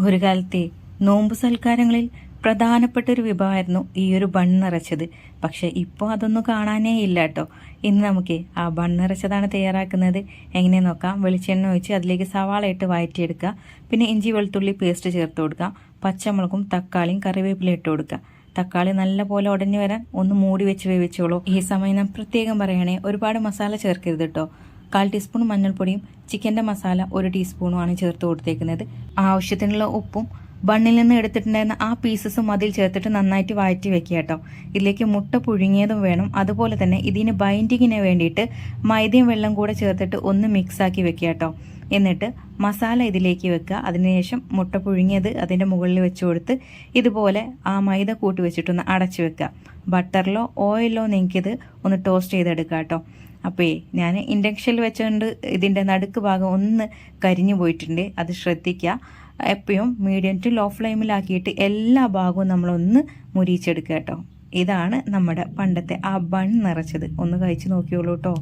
ഒരു കാലത്തെ നോമ്പ് സൽക്കാരങ്ങളിൽ പ്രധാനപ്പെട്ട ഒരു വിഭവമായിരുന്നു ഈ ഒരു ബണ്ണിറച്ചത്. പക്ഷെ ഇപ്പോൾ അതൊന്നും കാണാനേ ഇല്ല കേട്ടോ. ഇന്ന് നമുക്ക് ആ ബണ്ണിറച്ചതാണ് തയ്യാറാക്കുന്നത്. എങ്ങനെ നോക്കാം. വെളിച്ചെണ്ണ ഒഴിച്ച് അതിലേക്ക് സവാള ഇട്ട് വഴറ്റിയെടുക്കുക. പിന്നെ ഇഞ്ചി വെളുത്തുള്ളി പേസ്റ്റ് ചേർത്ത് കൊടുക്കുക. പച്ചമുളകും തക്കാളിയും കറിവേപ്പില ഇട്ട് കൊടുക്കുക. തക്കാളി നല്ലപോലെ ഉടഞ്ഞു വരാൻ ഒന്ന് മൂടി വെച്ച് വേവിച്ചോളൂ. ഈ സമയം ഞാൻ പ്രത്യേകം പറയണേ, ഒരുപാട് മസാല ചേർക്കരുത് കേട്ടോ. 1/4 ടീസ്പൂൺ മഞ്ഞൾപ്പൊടിയും ചിക്കൻ്റെ മസാല 1 ടീസ്പൂണുമാണ് ചേർത്ത് കൊടുത്തേക്കുന്നത്. ആവശ്യത്തിനുള്ള ഉപ്പും ബണ്ണിൽ നിന്ന് എടുത്തിട്ടുണ്ടായിരുന്ന ആ പീസസും അതിൽ ചേർത്തിട്ട് നന്നായിട്ട് വഴറ്റി വെക്കുക കേട്ടോ. ഇതിലേക്ക് മുട്ട പുഴുങ്ങിയതും വേണം. അതുപോലെ തന്നെ ഇതിന് ബൈൻഡിങ്ങിന് വേണ്ടിയിട്ട് മൈദയും വെള്ളം കൂടെ ചേർത്തിട്ട് ഒന്ന് മിക്സാക്കി വെക്കുക കേട്ടോ. എന്നിട്ട് മസാല ഇതിലേക്ക് വെക്കുക. അതിനുശേഷം മുട്ട പുഴുങ്ങിയത് അതിൻ്റെ മുകളിൽ വെച്ച് കൊടുത്ത് ഇതുപോലെ ആ മൈദ കൂട്ടി വെച്ചിട്ടൊന്ന് അടച്ചു വെക്കുക. ബട്ടറിലോ ഓയിലോ നിങ്ങൾക്കിത് ഒന്ന് ടോസ്റ്റ് ചെയ്തെടുക്കുക കേട്ടോ. അപ്പോൾ ഞാൻ ഇൻഡക്ഷനിൽ വെച്ചുകൊണ്ട് ഇതിൻ്റെ നടുക്ക് ഭാഗം ഒന്ന് കരിഞ്ഞു പോയിട്ടുണ്ട്. അത് ശ്രദ്ധിക്കുക. എപ്പോഴും മീഡിയം ടു ലോ ഫ്ലെയിമിലാക്കിയിട്ട് എല്ലാ ഭാഗവും നമ്മളൊന്ന് മുരിച്ചെടുക്കുക കേട്ടോ. ഇതാണ് നമ്മുടെ പണ്ടത്തെ ആ ബൺ നിറച്ചത്. ഒന്ന് കഴിച്ച് നോക്കിയോളൂ കേട്ടോ.